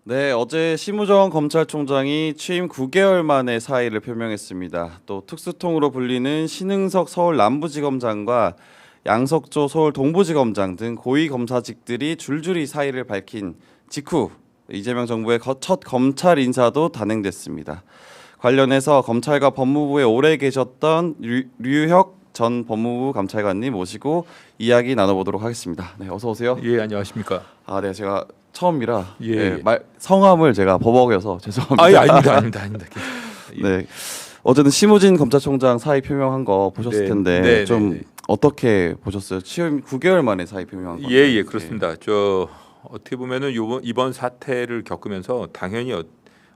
네, 어제 심우정 검찰총장이 취임 9개월 만에 사의를 표명했습니다. 또 특수통으로 불리는 신흥석 서울 남부지검장과 양석조 서울 동부지검장 등 고위 검사직들이 줄줄이 사의를 밝힌 직후 이재명 정부의 첫 검찰 인사도 단행됐습니다. 관련해서 검찰과 법무부에 오래 계셨던 류혁 전 법무부 감찰관님 모시고 이야기 나눠보도록 하겠습니다. 네, 어서 오세요. 예, 안녕하십니까. 네, 제가 처음이라 예, 예. 성함을 제가 버벅여서 죄송합니다. 아, 예, 아닙니다. 예. 네, 어제는 심우진 검찰총장 사의 표명한 거 보셨을 네, 텐데 네, 좀 네, 네. 어떻게 보셨어요? 취임 9개월 만에 사의 표명한 거. 예, 그렇습니다. 저 어떻게 보면은 이번 사태를 겪으면서 당연히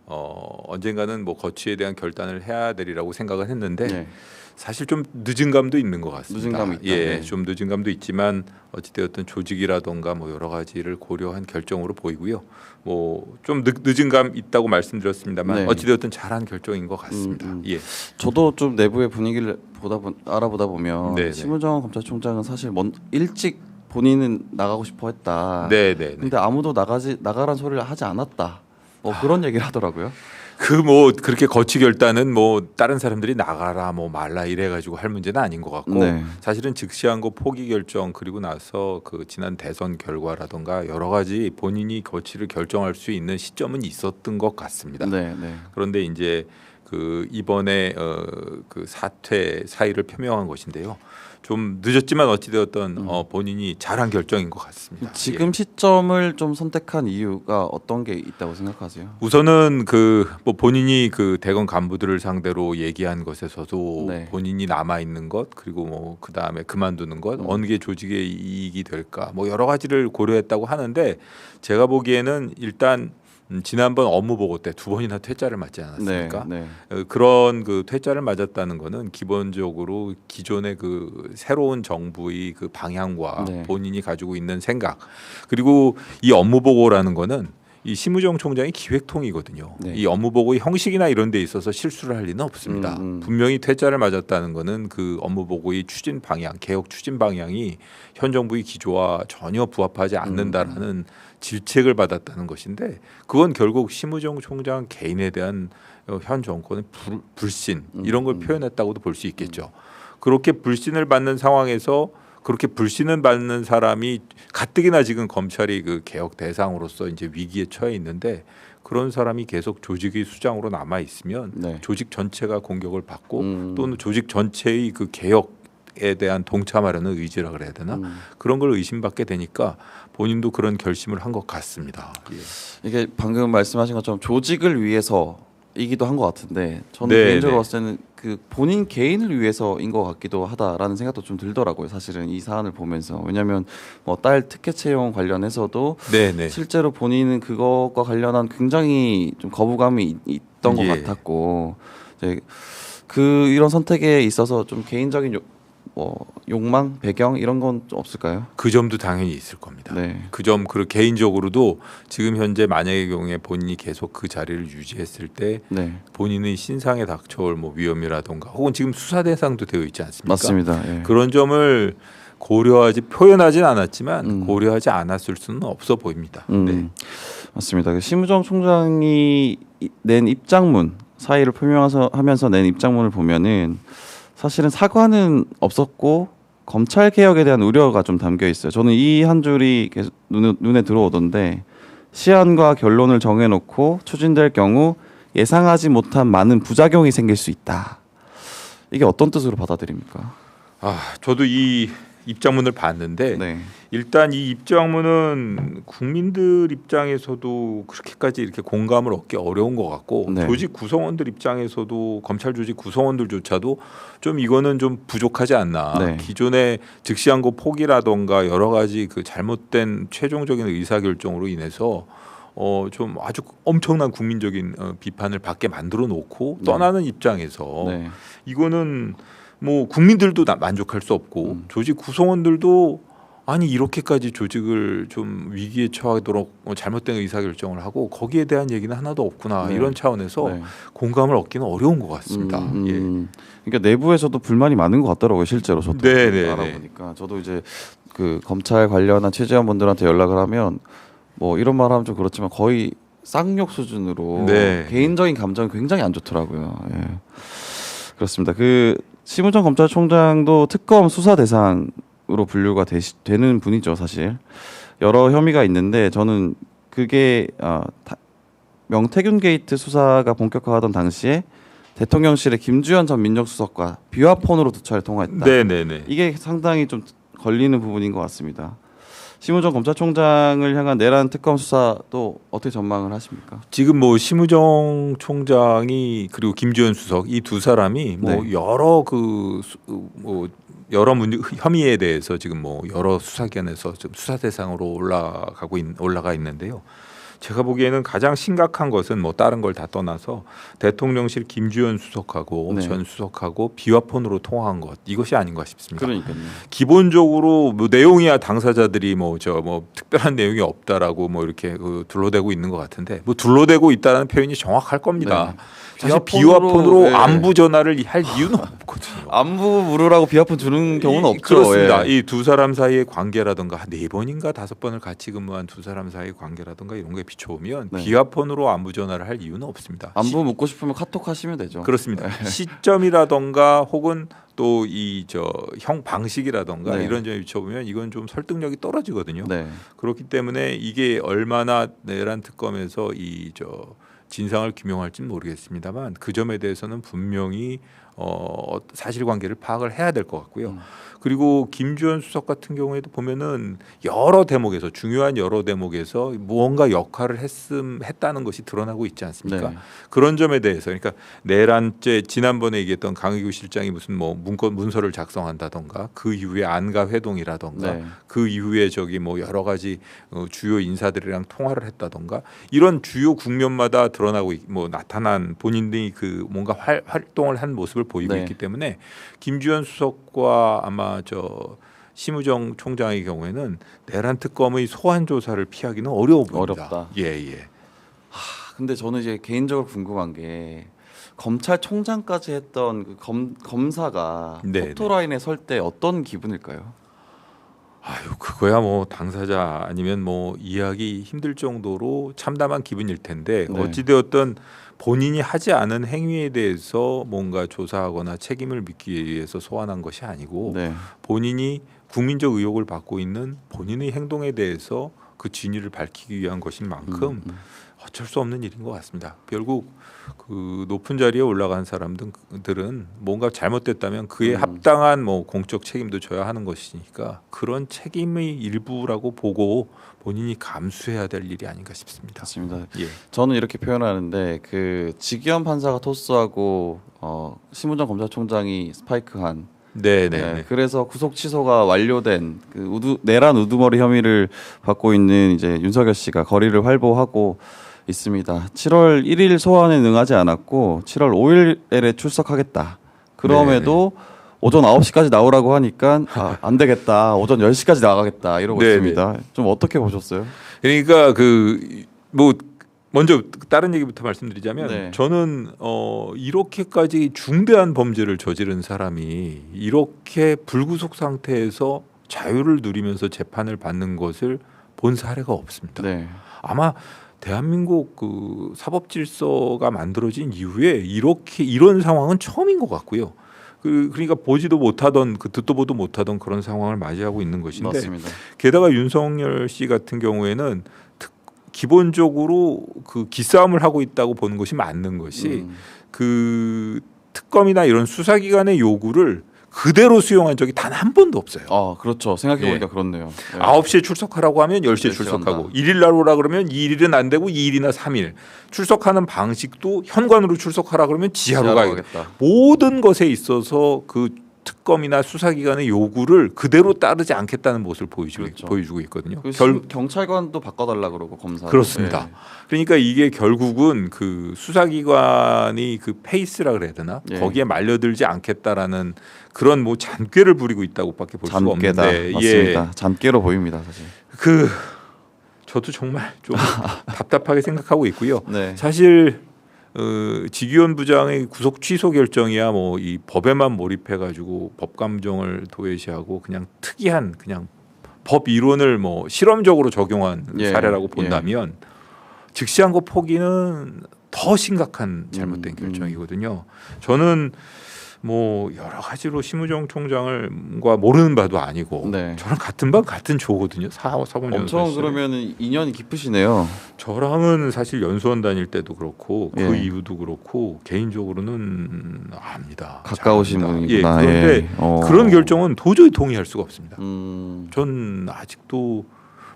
언젠가는 뭐 거취에 대한 결단을 해야 되리라고 생각을 했는데 네. 사실 좀 늦은 감도 있는 것 같습니다. 늦은 감이 있다. 예, 네. 좀 늦은 감도 있지만 어찌되었든 조직이라던가 뭐 여러 가지를 고려한 결정으로 보이고요. 뭐 좀 늦은 감 있다고 말씀드렸습니다만 네. 어찌되었든 잘한 결정인 것 같습니다. 예. 저도 좀 내부의 분위기를 알아보다 보면 네, 네. 심우정 검찰총장은 사실 일찍 본인은 나가고 싶어 했다. 네. 근데 아무도 나가란 소리를 하지 않았다. 뭐 그런 얘기를 하더라고요. 그 뭐 그렇게 거취 결단은 뭐 다른 사람들이 나가라 뭐 말라 이래 가지고 할 문제는 아닌 것 같고 네. 사실은 즉시한 거 포기 결정 그리고 나서 그 지난 대선 결과라던가 여러 가지 본인이 거취를 결정할 수 있는 시점은 있었던 것 같습니다. 네. 그런데 이제 그 이번에 그 사의를 표명한 것인데요. 좀 늦었지만 어찌되었던 본인이 잘한 결정인 것 같습니다. 지금 예. 시점을 좀 선택한 이유가 어떤 게 있다고 생각하세요? 우선은 그 뭐 본인이 그 대검 간부들을 상대로 얘기한 것에서도 네. 본인이 남아 있는 것 그리고 뭐 그 다음에 그만두는 것 어느 게 조직의 이익이 될까 뭐 여러 가지를 고려했다고 하는데 제가 보기에는 일단 지난번 업무 보고 때 2번이나 퇴짜를 맞지 않았습니까? 네. 그런 그 퇴짜를 맞았다는 거는 기본적으로 기존의 그 새로운 정부의 그 방향과 네. 본인이 가지고 있는 생각 그리고 이 업무 보고라는 거는 이 심우정 총장이 기획통이거든요. 네. 이 업무 보고의 형식이나 이런 데 있어서 실수를 할 리는 없습니다. 분명히 퇴짜를 맞았다는 거는 그 업무 보고의 추진 방향, 개혁 추진 방향이 현 정부의 기조와 전혀 부합하지 않는다라는 질책을 받았다는 것인데 그건 결국 심우정 총장 개인에 대한 현 정권의 불신 이런 걸 표현했다고도 볼 수 있겠죠. 그렇게 불신을 받는 상황에서 그렇게 불신을 받는 사람이 가뜩이나 지금 검찰이 그 개혁 대상으로서 이제 위기에 처해 있는데 그런 사람이 계속 조직의 수장으로 남아 있으면 네. 조직 전체가 공격을 받고 또는 조직 전체의 그 개혁에 대한 동참하려는 의지라 그래야 되나 그런 걸 의심받게 되니까 본인도 그런 결심을 한 것 같습니다. 예. 이게 방금 말씀하신 것처럼 조직을 위해서이기도 한 것 같은데 저는 네, 개인적으로 네. 봤을 때는 그 본인 개인을 위해서인 것 같기도 하다라는 생각도 좀 들더라고요. 사실은 이 사안을 보면서 왜냐하면 뭐 딸 특혜 채용 관련해서도 네. 실제로 본인은 그것과 관련한 굉장히 좀 거부감이 있던 것 예. 같았고 이제 이런 선택에 있어서 좀 개인적인 욕망, 배경 이런 건 좀 없을까요? 그 점도 당연히 있을 겁니다. 네. 그 점 그리고 개인적으로도 지금 현재 만약의 경우에 본인이 계속 그 자리를 유지했을 때 네. 본인의 신상에 닥쳐올 뭐 위험이라던가 혹은 지금 수사 대상도 되어 있지 않습니까? 맞습니다. 예. 그런 점을 표현하진 않았지만 고려하지 않았을 수는 없어 보입니다. 네. 맞습니다. 그 심우정 총장이 낸 입장문 사의를 표명하면서 낸 입장문을 보면은 사실은 사과는 없었고 검찰 개혁에 대한 우려가 좀 담겨 있어요. 저는 이 한 줄이 계속 눈에 들어오던데 시한과 결론을 정해놓고 추진될 경우 예상하지 못한 많은 부작용이 생길 수 있다. 이게 어떤 뜻으로 받아들입니까? 저도 이 입장문을 봤는데 네. 일단 이 입장문은 국민들 입장에서도 그렇게까지 이렇게 공감을 얻기 어려운 것 같고 네. 조직 구성원들 입장에서도 검찰 조직 구성원들조차도 좀 이거는 좀 부족하지 않나. 네. 기존에 즉시한 거 포기라던가 여러 가지 그 잘못된 최종적인 의사결정으로 인해서 좀 아주 엄청난 국민적인 비판을 받게 만들어 놓고 떠나는 입장에서 네. 이거는 뭐 국민들도 만족할 수 없고 조직 구성원들도 아니 이렇게까지 조직을 좀 위기에 처하도록 잘못된 의사결정을 하고 거기에 대한 얘기는 하나도 없구나. 네. 이런 차원에서 네. 공감을 얻기는 어려운 것 같습니다. 예. 그러니까 내부에서도 불만이 많은 것 같더라고요. 실제로 저도 네. 알아보니까 저도 이제 그 검찰 관련한 취재원분들한테 연락을 하면 뭐 이런 말하면 좀 그렇지만 거의 쌍욕 수준으로 네. 개인적인 감정이 굉장히 안 좋더라고요. 예. 그렇습니다. 그 심우정 검찰총장도 특검 수사 대상으로 분류가 되는 분이죠, 사실. 여러 혐의가 있는데 저는 그게 명태균 게이트 수사가 본격화하던 당시에 대통령실에 김주현 전 민정수석과 비화폰으로 두 차례 통화했다. 네네네. 이게 상당히 좀 걸리는 부분인 것 같습니다. 심우정 검찰총장을 향한 내란 특검 수사도 어떻게 전망을 하십니까? 지금 뭐 심우정 총장이 그리고 김주현 수석 이 두 사람이 뭐 네. 여러 여러 혐의에 대해서 지금 뭐 여러 수사기관에서 좀 수사 대상으로 올라가 있는데요. 제가 보기에는 가장 심각한 것은 뭐 다른 걸 다 떠나서 대통령실 김주현 수석하고 네. 전 수석하고 비화폰으로 통화한 것 이것이 아닌가 싶습니다. 그러니까요. 기본적으로 뭐 내용이야 당사자들이 뭐 특별한 내용이 없다라고 뭐 이렇게 둘러대고 있는 것 같은데 뭐 둘러대고 있다는 표현이 정확할 겁니다. 네. 사실 비화폰으로, 비화폰으로 네. 안부 전화를 할 이유는 없거든요. 안부 물으라고 비화폰 주는 경우는 없죠. 그렇습니다. 예. 이 두 사람 사이의 관계라든가 4번인가 5번을 같이 근무한 두 사람 사이의 관계라든가 이런 게 비춰오면 네. 비화폰으로 안부 전화를 할 이유는 없습니다. 안부 묻고 싶으면 카톡 하시면 되죠. 그렇습니다. 시점이라던가 혹은 또 이 형 방식이라던가 네. 이런 점에 비춰보면 이건 좀 설득력이 떨어지거든요. 네. 그렇기 때문에 이게 얼마나 내란 특검에서 진상을 규명할지는 모르겠습니다만 그 점에 대해서는 분명히 사실관계를 파악을 해야 될 것 같고요. 그리고 김주현 수석 같은 경우에도 보면은 여러 대목에서 중요한 여러 대목에서 무언가 역할을 했다는 것이 드러나고 있지 않습니까? 네. 그런 점에 대해서 그러니까 내란죄 지난번에 얘기했던 강의구 실장이 무슨 뭐 문서를 작성한다던가 그 이후에 안가 회동이라던가 네. 그 이후에 뭐 여러 가지 주요 인사들이랑 통화를 했다던가 이런 주요 국면마다 드러나고 나타난 본인들이 그 뭔가 활동을 한 모습을 보이고 네. 있기 때문에 김주현 수석과 아마 심우정 총장의 경우에는 내란 특검의 소환 조사를 피하기는 어려워 보입니다. 어렵다. 예. 근데 저는 이제 개인적으로 궁금한 게 검찰총장까지 했던 그 검사가 네, 포토라인에 설 때 어떤 기분일까요? 아유 그거야 뭐 당사자 아니면 뭐 이해하기 힘들 정도로 참담한 기분일 텐데 네. 어찌되었든 본인이 하지 않은 행위에 대해서 뭔가 조사하거나 책임을 묻기 위해서 소환한 것이 아니고 네. 본인이 국민적 의혹을 받고 있는 본인의 행동에 대해서 그 진위를 밝히기 위한 것인 만큼 어쩔 수 없는 일인 것 같습니다. 결국 그 높은 자리에 올라간 사람들은 뭔가 잘못됐다면 그에 합당한 뭐 공적 책임도 져야 하는 것이니까 그런 책임의 일부라고 보고 본인이 감수해야 될 일이 아닌가 싶습니다. 맞습니다. 예. 저는 이렇게 표현하는데 그 지기현 판사가 토스하고 심우정 검찰총장이 스파이크한 네네. 그래서 구속 취소가 완료된 그 내란 우두머리 혐의를 받고 있는 이제 윤석열 씨가 거리를 활보하고 있습니다. 7월 1일 소환에 응하지 않았고 7월 5일에 출석하겠다. 그럼에도 오전 9시까지 나오라고 하니까 안 되겠다. 오전 10시까지 나가겠다. 이러고 있습니다. 좀 어떻게 보셨어요? 그러니까 먼저 다른 얘기부터 말씀드리자면 저는 이렇게까지 중대한 범죄를 저지른 사람이 이렇게 불구속 상태에서 자유를 누리면서 재판을 받는 것을 본 사례가 없습니다. 네. 아마 대한민국 그 사법 질서가 만들어진 이후에 이런 상황은 처음인 것 같고요. 그러니까 보지도 못하던 듣도 보도 못하던 그런 상황을 맞이하고 있는 것인데 맞습니다. 게다가 윤석열 씨 같은 경우에는 기본적으로 그 기싸움을 하고 있다고 보는 것이 맞는 것이 그 특검이나 이런 수사기관의 요구를 그대로 수용한 적이 단 한 번도 없어요. 그렇죠. 생각해보니까 그렇네요. 9시에 출석하라고 하면 10시에 출석하고 1일 날 오라 그러면 2일은 안 되고 2일이나 3일 출석하는 방식도 현관으로 출석하라 그러면 지하로 가겠다. 모든 것에 있어서 그 특검이나 수사기관의 요구를 그대로 따르지 않겠다는 모습을 보여주고 있거든요. 경찰관도 바꿔달라 그러고 검사. 그렇습니다. 네. 그러니까 이게 결국은 그 수사기관이 그 페이스라 그래야 되나 거기에 말려들지 않겠다라는 그런 뭐 잔꾀를 부리고 있다고밖에 볼 수가 없는데 맞습니다. 잔꾀로 보입니다, 사실. 저도 정말 좀 답답하게 생각하고 있고요. 네. 사실 지기현 부장의 구속 취소 결정이야 뭐 이 법에만 몰입해가지고 법 감정을 도외시하고 그냥 특이한 그냥 법 이론을 뭐 실험적으로 적용한 사례라고 본다면 즉시한 거 포기는 더 심각한 잘못된 결정이거든요. 저는 뭐 여러 가지로 심우정 총장을과 모르는 바도 아니고 네. 저랑 같은 반 같은 조거든요. 사법 엄청 그러면 인연이 깊으시네요. 저랑은 사실 연수원 다닐 때도 그렇고 그 예. 이후도 그렇고 개인적으로는 압니다. 가까우신 잘 압니다. 분이구나. 예, 그런데 예. 그런 결정은 도저히 동의할 수가 없습니다. 음. 전 아직도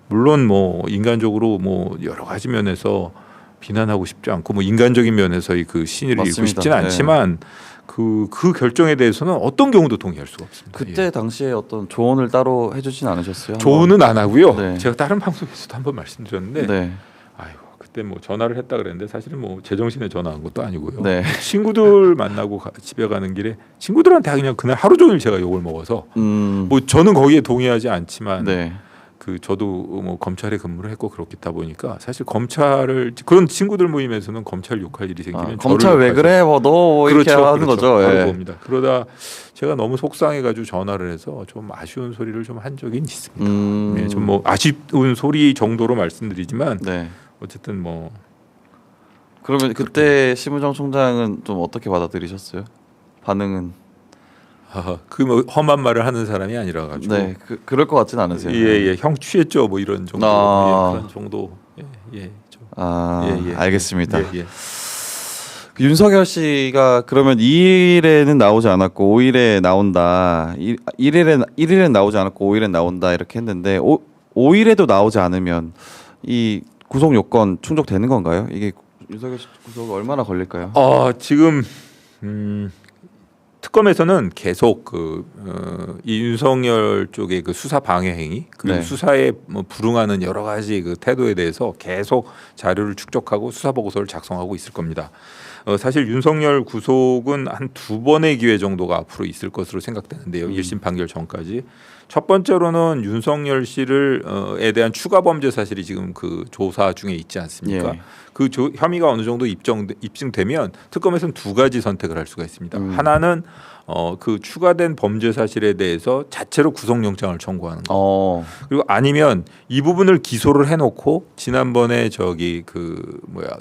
물론 뭐 인간적으로 뭐 여러 가지 면에서 비난하고 싶지 않고 뭐 인간적인 면에서의 그 신의를 잃고 맞습니다. 싶지는 않지만 그 결정에 대해서는 어떤 경우도 동의할 수가 없습니다. 그때 예. 당시에 어떤 조언을 따로 해주진 않으셨어요? 조언은 안 하고요. 네. 제가 다른 방송에서도 한번 말씀드렸는데, 네. 아이고 그때 뭐 전화를 했다 그랬는데 사실은 뭐 제정신에 전화한 것도 아니고요. 네. 친구들 만나고 집에 가는 길에 친구들한테 그냥 그날 하루 종일 제가 욕을 먹어서 뭐 저는 거기에 동의하지 않지만 네. 그 저도 뭐 검찰에 근무를 했고 그렇다 보니까 사실 검찰을 그런 친구들 모임에서는 검찰 욕할 일이 생기면 검찰 왜 그래? 뭐 너 이렇게 하는 거죠. 바로 예. 봅니다. 그러다 제가 너무 속상해가지고 전화를 해서 좀 아쉬운 소리를 좀 한 적이 있습니다. 네, 좀 뭐 아쉬운 소리 정도로 말씀드리지만 네. 어쨌든 뭐 그러면 그때 심우정 총장은 좀 어떻게 받아들이셨어요? 반응은? 뭐 험한 말을 하는 사람이 아니라 가지고 네, 그럴 것 같진 않으세요? 예예 형 취했죠 뭐 이런 정도 예, 그런 정도 예. 알겠습니다. 예. 윤석열 씨가 그러면 2일에는 나오지 않았고 5일에 나온다. 1일엔 나오지 않았고 5일엔 나온다 이렇게 했는데 5일에도 나오지 않으면 이 구속 요건 충족되는 건가요? 이게 윤석열 씨 구속이 얼마나 걸릴까요? 지금 특검에서는 계속 이 윤석열 쪽의 그 수사 방해 행위 그리고 네. 수사에 뭐 불응하는 여러 가지 그 태도에 대해서 계속 자료를 축적하고 수사 보고서를 작성하고 있을 겁니다. 사실 윤석열 구속은 한 2번의 기회 정도가 앞으로 있을 것으로 생각되는데요. 1심 판결 전까지. 첫 번째로는 윤석열 씨를에 대한 추가 범죄 사실이 지금 그 조사 중에 있지 않습니까? 예. 그 혐의가 어느 정도 입증되면 특검에서는 2가지 선택을 할 수가 있습니다. 하나는 그 추가된 범죄 사실에 대해서 자체로 구속영장을 청구하는 거. 그리고 아니면 이 부분을 기소를 해놓고 지난번에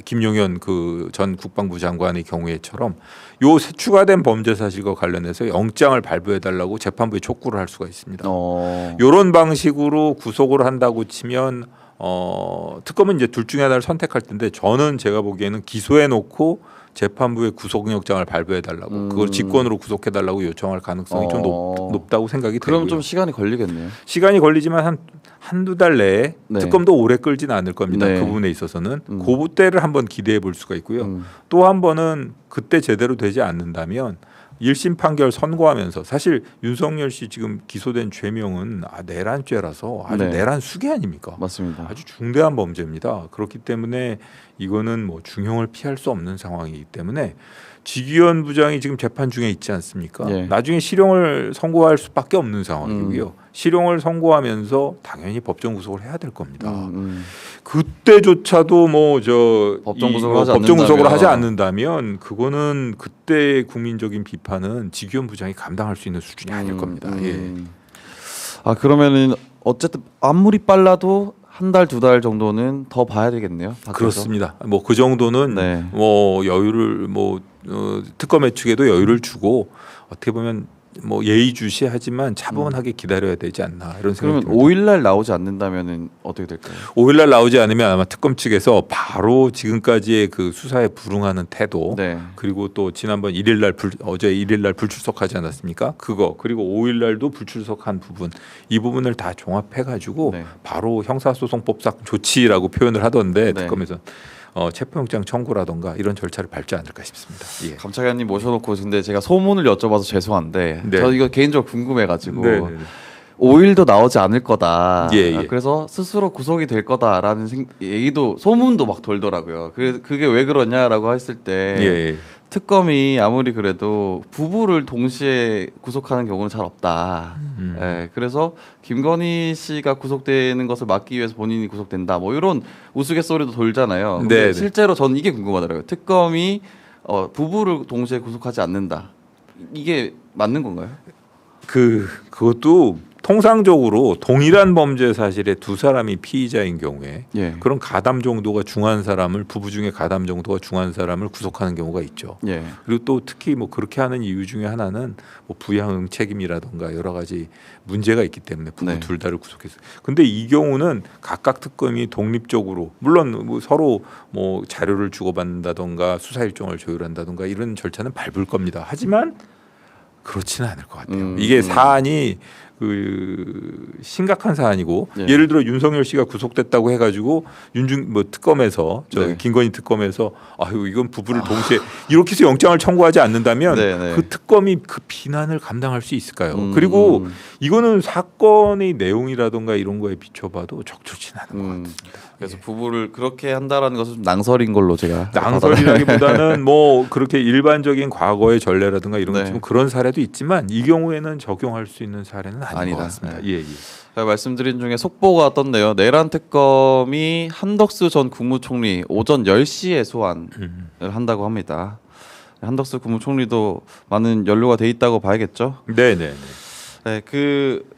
김용현 그 전 국방부 장관의 경우에처럼 요 추가된 범죄 사실과 관련해서 영장을 발부해달라고 재판부에 촉구를 할 수가 있습니다. 이런 방식으로 구속을 한다고 치면 특검은 이제 둘 중에 하나를 선택할 텐데 저는 제가 보기에는 기소해놓고 재판부에 구속영장을 발부해달라고 그걸 직권으로 구속해달라고 요청할 가능성이 좀 높다고 생각이 되고요. 그럼 좀 시간이 걸리겠네요. 시간이 걸리지만 한두 달 내에 네. 특검도 오래 끌지는 않을 겁니다. 네. 그 부분에 있어서는 그때를 한번 기대해 볼 수가 있고요. 또 한 번은 그때 제대로 되지 않는다면 1심 판결 선고하면서 사실 윤석열 씨 지금 기소된 죄명은 내란죄라서 아주 네. 내란 수괴 아닙니까? 맞습니다. 아주 중대한 범죄입니다. 그렇기 때문에 이거는 뭐 중형을 피할 수 없는 상황이기 때문에 지기현 부장이 지금 재판 중에 있지 않습니까? 예. 나중에 실형을 선고할 수밖에 없는 상황이고요. 실형을 선고하면서 당연히 법정 구속을 해야 될 겁니다. 그때조차도 법정 구속을 하지 않는다면 그거는 그때 국민적인 비판은 지기현 부장이 감당할 수 있는 수준이 아닐 겁니다. 예. 그러면은 어쨌든 아무리 빨라도 한 달, 2달 정도는 더 봐야 되겠네요. 밖에서. 그렇습니다. 뭐 그 정도는 네. 뭐 여유를 특검의 측에도 여유를 주고 어떻게 보면 뭐 예의주시하지만 차분하게 기다려야 되지 않나 이런 생각이 그러면 듭니다. 5일날 나오지 않는다면은 어떻게 될까요? 5일날 나오지 않으면 아마 특검 측에서 바로 지금까지의 그 수사에 불응하는 태도 네. 그리고 또 지난번 어제 1일날 불출석하지 않았습니까? 그거 그리고 5일날도 불출석한 부분 이 부분을 다 종합해가지고 네. 바로 형사소송법상 조치라고 표현을 하던데 네. 특검에서 체포영장 청구라던가 이런 절차를 밟지 않을까 싶습니다. 예. 감찰관님 모셔놓고 근데 제가 소문을 여쭤봐서 죄송한데 네. 저 이거 개인적으로 궁금해가지고 네. 5일도 나오지 않을 거다. 예. 그래서 스스로 구속이 될 거다라는 얘기도 소문도 막 돌더라고요. 그게 왜 그러냐라고 했을 때 예. 특검이 아무리 그래도 부부를 동시에 구속하는 경우는 잘 없다. 예, 그래서 김건희 씨가 구속되는 것을 막기 위해서 본인이 구속된다. 뭐 이런 우스갯소리도 돌잖아요. 근데 네. 실제로 저는 이게 궁금하더라고요. 특검이 부부를 동시에 구속하지 않는다. 이게 맞는 건가요? 그것도 통상적으로 동일한 범죄 사실에 두 사람이 피의자인 경우에 예. 그런 가담 정도가 중한 사람을 부부 중에 가담 정도가 중한 사람을 구속하는 경우가 있죠. 예. 그리고 또 특히 뭐 그렇게 하는 이유 중에 하나는 뭐 부양응 책임이라든가 여러 가지 문제가 있기 때문에 부부 네. 둘 다를 구속했어요. 근데 이 경우는 각각 특검이 독립적으로 물론 뭐 서로 뭐 자료를 주고받는다든가 수사 일정을 조율한다든가 이런 절차는 밟을 겁니다. 하지만 그렇지는 않을 것 같아요. 이게 사안이 그 심각한 사안이고 예. 예를 들어 윤석열 씨가 구속됐다고 해가지고 윤중 뭐 특검에서 저 네. 김건희 특검에서 아유 이건 부부를 동시에 이렇게 해서 영장을 청구하지 않는다면 네, 네. 그 특검이 그 비난을 감당할 수 있을까요? 그리고 이거는 사건의 내용이라든가 이런 거에 비춰봐도 적절치는 않은 것 같습니다. 그래서 부부를 그렇게 한다라는 것은 좀 낭설인 걸로 제가 낭설이라기보다는 뭐 그렇게 일반적인 과거의 전례라든가 이런 네. 것 좀 그런 사례도 있지만 이 경우에는 적용할 수 있는 사례는 아닌 아니다. 것 같습니다. 네. 예, 예. 제가 말씀드린 중에 속보가 떴네요. 내란 특검이 한덕수 전 국무총리 오전 10시에 소환을 한다고 합니다. 한덕수 국무총리도 많은 연루가 돼 있다고 봐야겠죠. 네, 네, 네. 네, 그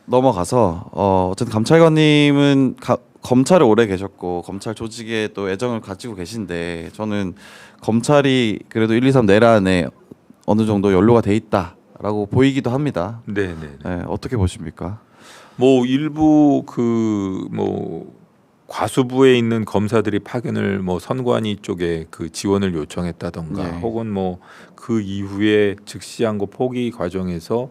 넘어가서 어쨌든 감찰관님은 검찰에 오래 계셨고 검찰 조직에 또 애정을 가지고 계신데 저는 검찰이 그래도 1, 2, 3 내란에 어느 정도 연루가 돼 있다라고 보이기도 합니다. 네, 네. 네, 어떻게 보십니까? 뭐 일부 그 뭐 과수부에 있는 검사들이 파견을 뭐 선관위 쪽에 그 지원을 요청했다던가 네. 혹은 뭐 그 이후에 즉시항고 포기 과정에서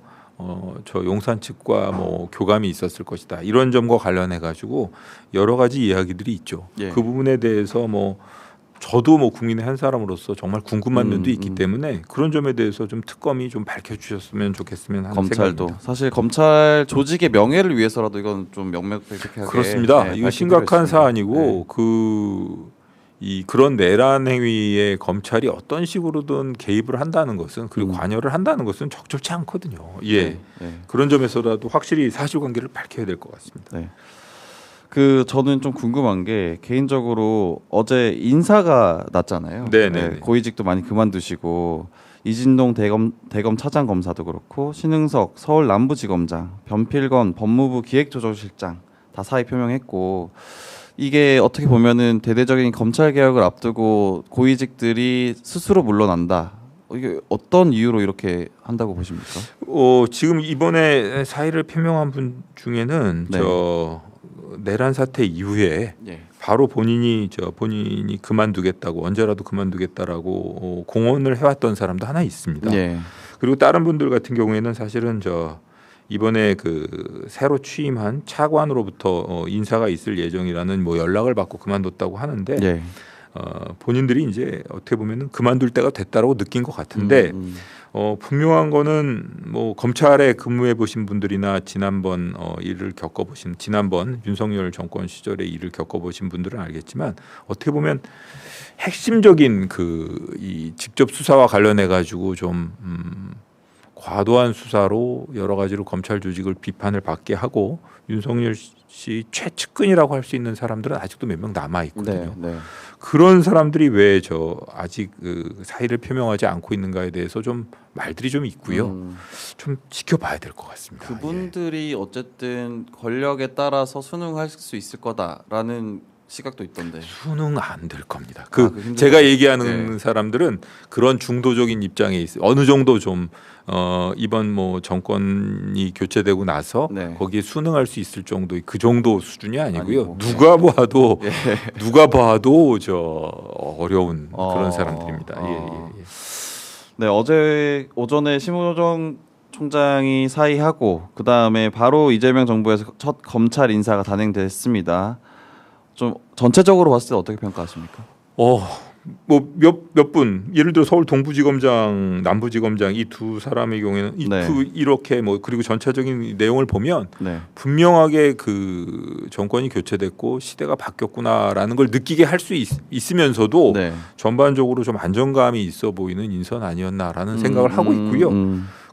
저 용산 측과 뭐 교감이 있었을 것이다 이런 점과 관련해 가지고 여러 가지 이야기들이 있죠. 예. 그 부분에 대해서 뭐 저도 뭐 국민의 한 사람으로서 정말 궁금한 면도 있기 때문에 그런 점에 대해서 좀 특검이 좀 밝혀주셨으면 좋겠으면 하는 검찰도 생각입니다. 사실 검찰 조직의 명예를 위해서라도 이건 좀 명명백백하게 그렇습니다. 네, 이거 밝힐 심각한 필요가 있습니다. 사안이고 그런 내란 행위에 검찰이 어떤 식으로든 개입을 한다는 것은 그리고 관여를 한다는 것은 적절치 않거든요. 예, 네, 네. 그런 점에서라도 확실히 사실관계를 밝혀야 될 것 같습니다. 네. 그 저는 좀 궁금한 게 개인적으로 어제 인사가 났잖아요. 네네네. 고위직도 많이 그만두시고 이진동 대검 차장 검사도 그렇고 신흥석 서울 남부지검장, 변필건 법무부 기획조정실장 다 사의 표명했고 이게 어떻게 보면은 대대적인 검찰 개혁을 앞두고 고위직들이 스스로 물러난다. 이게 어떤 이유로 이렇게 한다고 보십니까? 지금 이번에 사의를 표명한 분 중에는 네. 저 내란 사태 이후에 예. 바로 본인이 그만두겠다고 언제라도 그만두겠다라고 공언을 해왔던 사람도 하나 있습니다. 예. 그리고 다른 분들 같은 경우에는 사실은 이번에 그 새로 취임한 차관으로부터 인사가 있을 예정이라는 뭐 연락을 받고 그만뒀다고 하는데 예. 본인들이 이제 어떻게 보면은 그만둘 때가 됐다라고 느낀 것 같은데 분명한 거는 뭐 검찰에 근무해 보신 분들이나 지난번 일을 겪어보신 지난번 윤석열 정권 시절의 일을 겪어보신 분들은 알겠지만 어떻게 보면 핵심적인 이 직접 수사와 관련해 가지고 좀 과도한 수사로 여러 가지로 검찰 조직을 비판을 받게 하고 윤석열 씨 최측근이라고 할 수 있는 사람들은 아직도 몇 명 남아 있거든요. 네. 네. 그런 사람들이 왜 아직 사의를 표명하지 않고 있는가에 대해서 좀 말들이 좀 있고요. 좀 지켜봐야 될 것 같습니다. 그분들이 어쨌든 권력에 따라서 순응할 수 있을 거다라는 시각도 있던데. 수능 안 될 겁니다. 힘들어요. 제가 얘기하는 네. 사람들은 그런 중도적인 입장에 있어요. 어느 정도 좀 이번 뭐 정권이 교체되고 나서 네. 거기에 순응할 수 있을 정도의 그 정도 수준이 아니고요. 아니고. 누가 봐도 어려운 그런 사람들입니다. 예. 네, 어제 오전에 심우정 총장이 사의하고 그 다음에 바로 이재명 정부에서 첫 검찰 인사가 단행됐습니다. 좀 전체적으로 봤을 때 어떻게 평가하십니까? 뭐 몇 분 예를 들어 서울 동부지검장, 남부지검장 이 두 사람의 경우에는 이렇게 뭐 그리고 전체적인 내용을 보면 네. 분명하게 그 정권이 교체됐고 시대가 바뀌었구나라는 걸 느끼게 할 수 있으면서도 네. 전반적으로 좀 안정감이 있어 보이는 인선 아니었나라는 생각을 하고 있고요.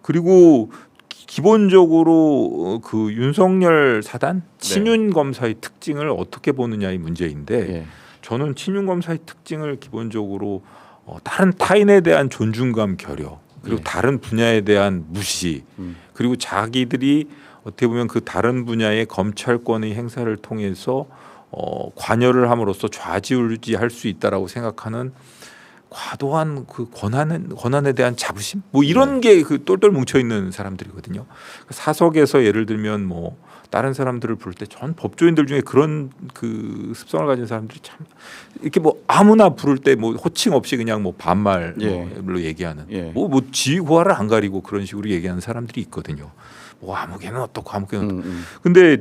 그리고 기본적으로 그 윤석열 사단 친윤 검사의 특징을 어떻게 보느냐의 문제인데 예. 저는 친윤 검사의 특징을 기본적으로 다른 타인에 대한 존중감, 결여 그리고 다른 분야에 대한 무시 그리고 자기들이 어떻게 보면 그 다른 분야의 검찰권의 행사를 통해서 관여를 함으로써 좌지우지할 수 있다라고 생각하는 과도한 그 권한에 대한 자부심 뭐 이런 게 그 똘똘 뭉쳐 있는 사람들이거든요. 사석에서 예를 들면 뭐 다른 사람들을 부를 때 전 법조인들 중에 그런 그 습성을 가진 사람들이 참 이렇게 뭐 아무나 부를 때 뭐 호칭 없이 그냥 뭐 반말로 얘기하는 뭐 지위 고하를 안 가리고 그런 식으로 얘기하는 사람들이 있거든요. 뭐 아무개는 어떻고 아무개는 어떻고. 근데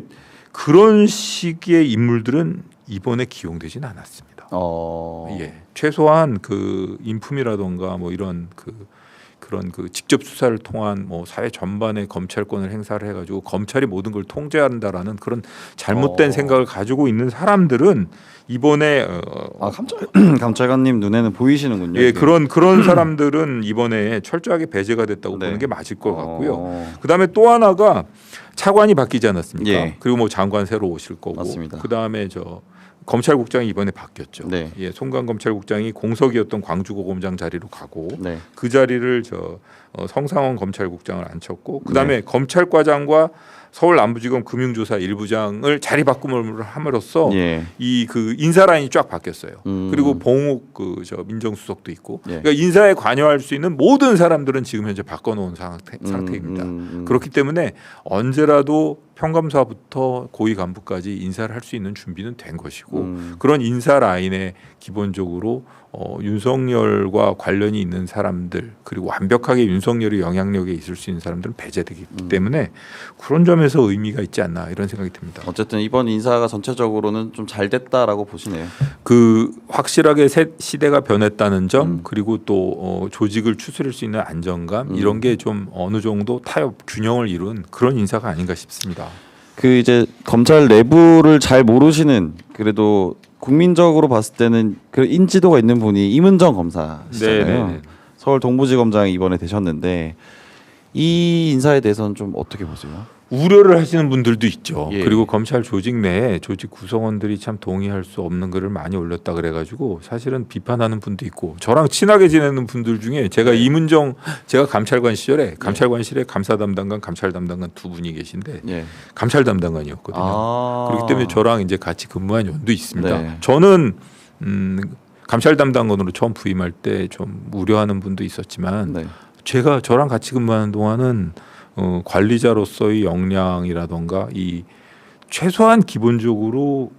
그런 식의 인물들은 이번에 기용되진 않았습니다. 예, 최소한 그 인품이라던가 뭐 이런 그런 그 직접 수사를 통한 뭐 사회 전반의 검찰권을 행사를 해가지고 검찰이 모든 걸 통제한다라는 그런 잘못된 생각을 가지고 있는 사람들은 이번에 감찰관님 눈에는 보이시는군요. 예, 그런 사람들은 이번에 철저하게 배제가 됐다고 보는 게 맞을 것 같고요. 그다음에 또 하나가 차관이 바뀌지 않았습니까? 예. 그리고 뭐 장관 새로 오실 거고. 맞습니다. 그다음에 검찰국장이 이번에 바뀌었죠. 네. 예, 송강 검찰국장이 공석이었던 광주고검장 자리로 가고 네. 그 자리를 성상원 검찰국장을 앉혔고 그다음에 검찰과장과 서울 남부지검 금융조사 1부장을 자리 바꿈을 함으로써 이 그 인사 라인이 쫙 바뀌었어요. 그리고 봉욱 민정수석도 있고 그러니까 인사에 관여할 수 있는 모든 사람들은 지금 현재 바꿔놓은 상태입니다. 그렇기 때문에 언제라도 평검사부터 고위 간부까지 인사를 할 수 있는 준비는 된 것이고 그런 인사 라인에 기본적으로 윤석열과 관련이 있는 사람들 그리고 완벽하게 윤석열의 영향력에 있을 수 있는 사람들은 배제되기 때문에 그런 점에서 의미가 있지 않나 이런 생각이 듭니다. 어쨌든 이번 인사가 전체적으로는 좀 잘 됐다라고 보시네요. 그 확실하게 시대가 변했다는 점 그리고 또 조직을 추스릴 수 있는 안정감 이런 게 좀 어느 정도 타협 균형을 이룬 그런 인사가 아닌가 싶습니다. 그 이제 검찰 내부를 잘 모르시는 그래도 국민적으로 봤을 때는 그 인지도가 있는 분이 임은정 검사시잖아요. 네네네. 서울 동부지검장이 이번에 되셨는데 이 인사에 대해서는 좀 어떻게 보세요? 우려를 하시는 분들도 있죠. 예. 그리고 검찰 조직 내에 조직 구성원들이 참 동의할 수 없는 글을 많이 올렸다 그래가지고 사실은 비판하는 분도 있고 저랑 친하게 지내는 분들 중에 제가 제가 감찰관 시절에 감찰관실에 감사 담당관, 감찰 담당관 두 분이 계신데 감찰 담당관이었거든요. 그렇기 때문에 저랑 이제 같이 근무한 연도 있습니다. 네. 저는 감찰 담당관으로 처음 부임할 때 좀 우려하는 분도 있었지만 저랑 같이 근무하는 동안은 관리자로서의 역량이라던가 이 최소한 기본적으로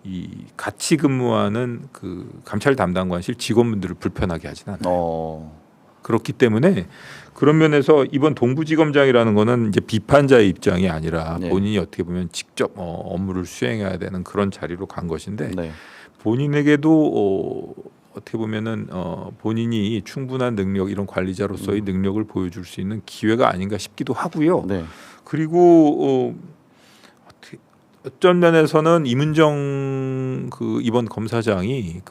이 같이 근무하는 그 감찰 담당관실 직원분들을 불편하게 하지는 않아요. 그렇기 때문에 그런 면에서 이번 동부지검장이라는 거는 이제 비판자의 입장이 아니라 본인이 어떻게 보면 직접 업무를 수행해야 되는 그런 자리로 간 것인데 본인에게도 어떻게 보면은 본인이 충분한 능력 이런 관리자로서의 능력을 보여줄 수 있는 기회가 아닌가 싶기도 하고요. 그리고 어떤 면에서는 임은정 이번 검사장이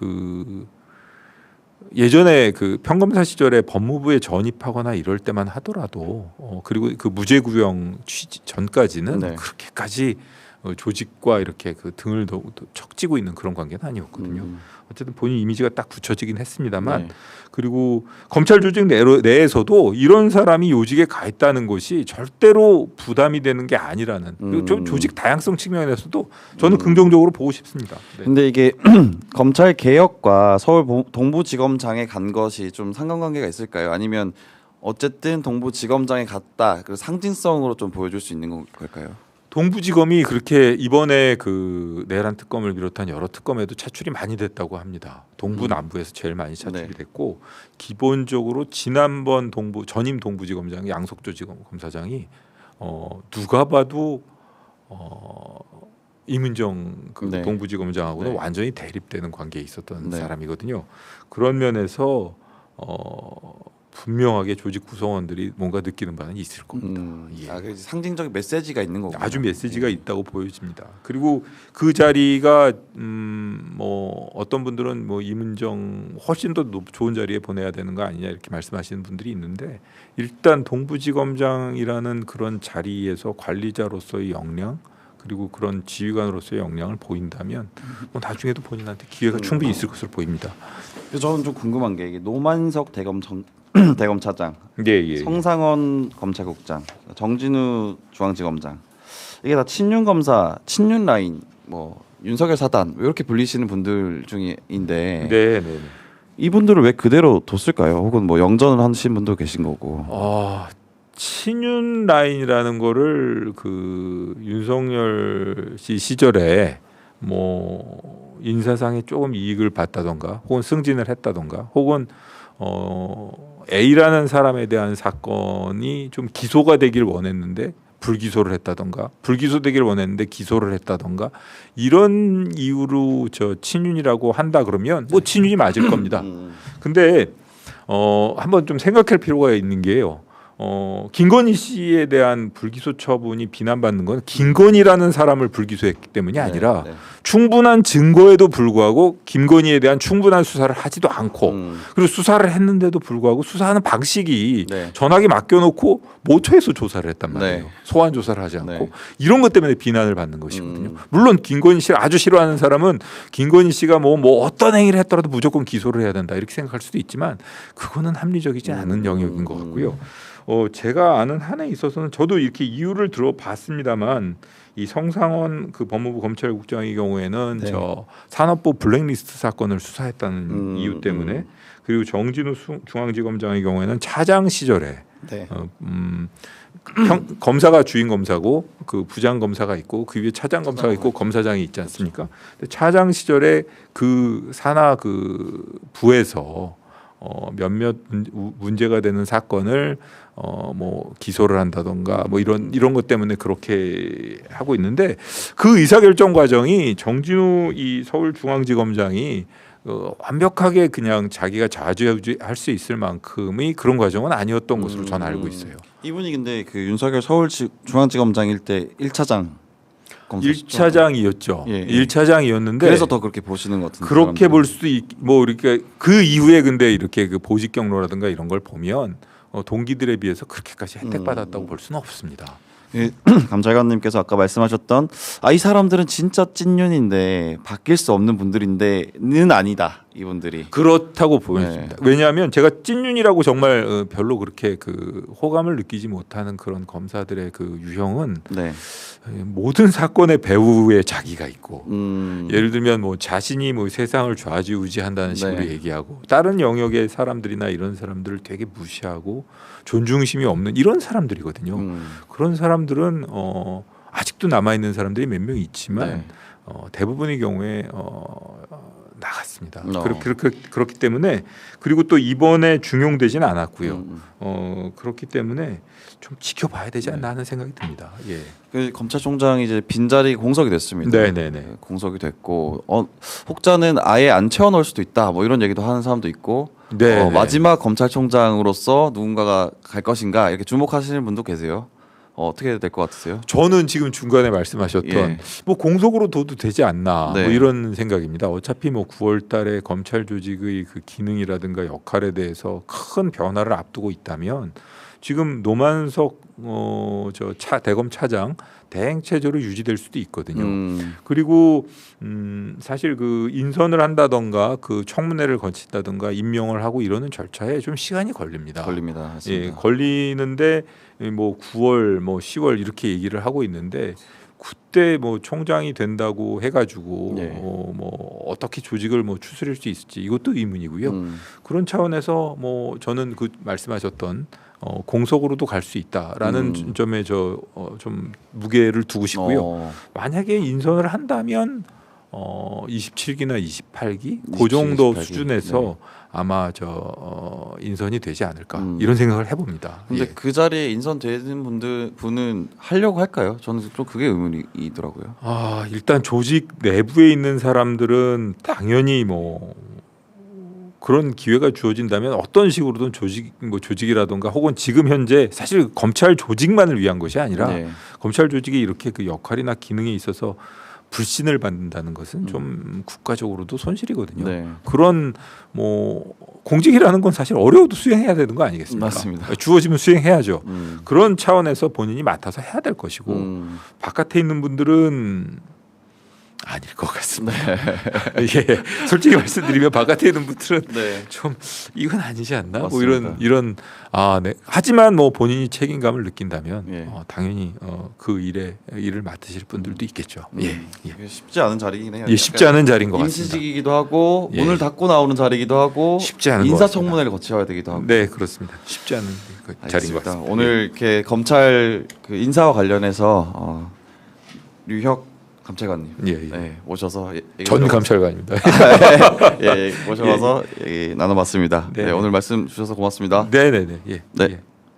예전에 평검사 시절에 법무부에 전입하거나 이럴 때만 하더라도 그리고 그 무죄구형 취지 전까지는 그렇게까지 조직과 이렇게 등을 척지고 있는 그런 관계는 아니었거든요. 어쨌든 본인 이미지가 딱 굳혀지긴 했습니다만 그리고 검찰 조직 내에서도 이런 사람이 요직에 가 있다는 것이 절대로 부담이 되는 게 아니라는 그리고 조직 다양성 측면에서도 저는 긍정적으로 보고 싶습니다. 근데 이게 검찰 개혁과 서울 동부지검장에 간 것이 좀 상관관계가 있을까요? 아니면 어쨌든 동부지검장에 갔다 그 상징성으로 좀 보여줄 수 있는 걸까요? 동부지검이 그렇게 이번에 내란 특검을 비롯한 여러 특검에도 차출이 많이 됐다고 합니다. 동부 남부에서 제일 많이 차출이 됐고 기본적으로 지난번 전임 동부지검장 양석조 검사장이 누가 봐도 임은정 동부지검장하고는 완전히 대립되는 관계에 있었던 사람이거든요. 그런 면에서 분명하게 조직 구성원들이 뭔가 느끼는 바는 있을 겁니다. 상징적인 메시지가 있는 거군요. 아주 메시지가 있다고 보여집니다. 그리고 그 자리가 어떤 분들은 임은정 훨씬 더 좋은 자리에 보내야 되는 거 아니냐 이렇게 말씀하시는 분들이 있는데 일단 동부지검장이라는 그런 자리에서 관리자로서의 역량 그리고 그런 지휘관으로서의 역량을 보인다면 나중에도 본인한테 기회가 충분히 있을 것으로 보입니다. 저는 좀 궁금한 게 이게 노만석 대검차장, 예. 성상원 검찰국장, 정진우 중앙지검장 이게 다 친윤 검사, 친윤 라인, 뭐 윤석열 사단 이렇게 불리시는 분들 중인데 네. 이분들을 왜 그대로 뒀을까요? 혹은 뭐 영전을 하신 분도 계신 거고. 친윤 라인이라는 거를 그 윤석열 씨 시절에 뭐 인사상에 조금 이익을 봤다던가 혹은 승진을 했다던가 혹은 A라는 사람에 대한 사건이 좀 기소가 되길 원했는데 불기소를 했다던가 불기소되기를 원했는데 기소를 했다던가 이런 이유로 저 친윤이라고 한다 그러면 뭐 친윤이 맞을 겁니다. 근데 한번 좀 생각할 필요가 있는 게요. 김건희 씨에 대한 불기소 처분이 비난받는 건 김건희라는 사람을 불기소했기 때문이 아니라 충분한 증거에도 불구하고 김건희에 대한 충분한 수사를 하지도 않고 그리고 수사를 했는데도 불구하고 수사하는 방식이 전화기 맡겨놓고 모처에서 조사를 했단 말이에요. 소환 조사를 하지 않고 이런 것 때문에 비난을 받는 것이거든요. 물론 김건희 씨를 아주 싫어하는 사람은 김건희 씨가 뭐 어떤 행위를 했더라도 무조건 기소를 해야 된다 이렇게 생각할 수도 있지만 그거는 합리적이지 않은 영역인 것 같고요. 제가 아는 한에 있어서는 저도 이렇게 이유를 들어봤습니다만 이 성상원 그 법무부 검찰국장의 경우에는 저 산업부 블랙리스트 사건을 수사했다는 이유 때문에 그리고 정진우 중앙지검장의 경우에는 차장 시절에 검사가 주임 검사고 그 부장 검사가 있고 그 위에 차장 검사가 있고 검사장이 있지 않습니까? 근데 차장 시절에 그 산하 그 부에서 몇몇 문제가 되는 사건을 뭐 기소를 한다던가 뭐 이런 것 때문에 그렇게 하고 있는데 그 의사결정 과정이 정진우 이 서울중앙지검장이 완벽하게 그냥 자기가 좌지우지할 수 있을 만큼의 그런 과정은 아니었던 것으로 저는 알고 있어요. 이분이 근데 그 윤석열 서울중앙지검장일 때 1차장 1차장이었죠. 1차장이었는데 그래서 더 그렇게 보시는 것 같은데 그렇게 볼 수도 뭐 이렇게 그 이후에 근데 이렇게 그 보직 경로라든가 이런 걸 보면 동기들에 비해서 그렇게까지 혜택 받았다고 볼 수는 없습니다. 감찰관님께서 아까 말씀하셨던 이 사람들은 진짜 찐윤인데 바뀔 수 없는 분들인데는 아니다 이분들이 그렇다고 보여집니다. 왜냐하면 제가 찐윤이라고 정말 별로 그렇게 그 호감을 느끼지 못하는 그런 검사들의 그 유형은 모든 사건의 배후에 자기가 있고 예를 들면 뭐 자신이 뭐 세상을 좌지우지한다는 식으로 얘기하고 다른 영역의 사람들이나 이런 사람들을 되게 무시하고 존중심이 없는 이런 사람들이거든요. 그런 사람들은 아직도 남아 있는 사람들이 몇 명 있지만 대부분의 경우에 나갔습니다. 그렇기 때문에 그리고 또 이번에 중용되지는 않았고요. 그렇기 때문에 좀 지켜봐야 되지 않나 하는 생각이 듭니다. 예. 그 검찰총장이 이제 빈자리 공석이 됐습니다. 공석이 됐고 혹자는 아예 안 채워넣을 수도 있다. 뭐 이런 얘기도 하는 사람도 있고 마지막 검찰총장으로서 누군가가 갈 것인가 이렇게 주목하시는 분도 계세요. 어떻게 될 것 같으세요? 저는 지금 중간에 말씀하셨던 뭐 공석으로 둬도 되지 않나 뭐 이런 생각입니다. 어차피 뭐 9월달에 검찰 조직의 그 기능이라든가 역할에 대해서 큰 변화를 앞두고 있다면 지금 노만석 대검 차장 대행 체제로 유지될 수도 있거든요. 그리고 사실 그 인선을 한다던가 그 청문회를 거친다던가 임명을 하고 이러는 절차에 좀 시간이 걸립니다. 걸리는데 뭐 9월 뭐 10월 이렇게 얘기를 하고 있는데 그때 뭐 총장이 된다고 해가지고 뭐 어떻게 조직을 뭐 추스릴 수 있을지 이것도 의문이고요. 그런 차원에서 뭐 저는 그 말씀하셨던 공석으로도 갈 수 있다라는 점에 좀 무게를 두고 싶고요. 만약에 인선을 한다면 27기나 28기 그 정도 28기. 수준에서 아마 인선이 되지 않을까 이런 생각을 해봅니다. 근데 그 자리에 인선되는 분은 하려고 할까요? 저는 좀 그게 의문이더라고요. 일단 조직 내부에 있는 사람들은 당연히 뭐 그런 기회가 주어진다면 어떤 식으로든 조직이라든가 혹은 지금 현재 사실 검찰 조직만을 위한 것이 아니라 검찰 조직이 이렇게 그 역할이나 기능에 있어서 불신을 받는다는 것은 좀 국가적으로도 손실이거든요. 그런 뭐 공직이라는 건 사실 어려워도 수행해야 되는 거 아니겠습니까? 맞습니다. 주어지면 수행해야죠. 그런 차원에서 본인이 맡아서 해야 될 것이고 바깥에 있는 분들은 아닐 것 같습니다. 예, 솔직히 말씀드리면 바깥에 있는 분들은 네. 좀 이건 아니지 않나? 뭐 맞습니다. 이런 네. 하지만 뭐 본인이 책임감을 느낀다면 예. 당연히 그 일을 맡으실 분들도 있겠죠. 예, 예. 이게 쉽지 않은 자리긴 해요. 예, 쉽지 않은 자리인 것 같습니다. 임시직이기도 하고 예. 문을 닫고 나오는 자리이기도 하고 쉽지 않은 것 인사청문회를 거쳐야 되기도 하고. 네, 그렇습니다. 쉽지 않은 그 자리인 것 알겠습니다. 같습니다. 오늘 이렇게 검찰 그 인사와 관련해서 류혁 감찰관님 예, 예. 네, 모셔서 전 감찰관입니다. 예, 모셔서 얘기 나눠봤습니다. 네. 네, 오늘 말씀 주셔서 고맙습니다. 네, 네, 네. 예. 네. 예.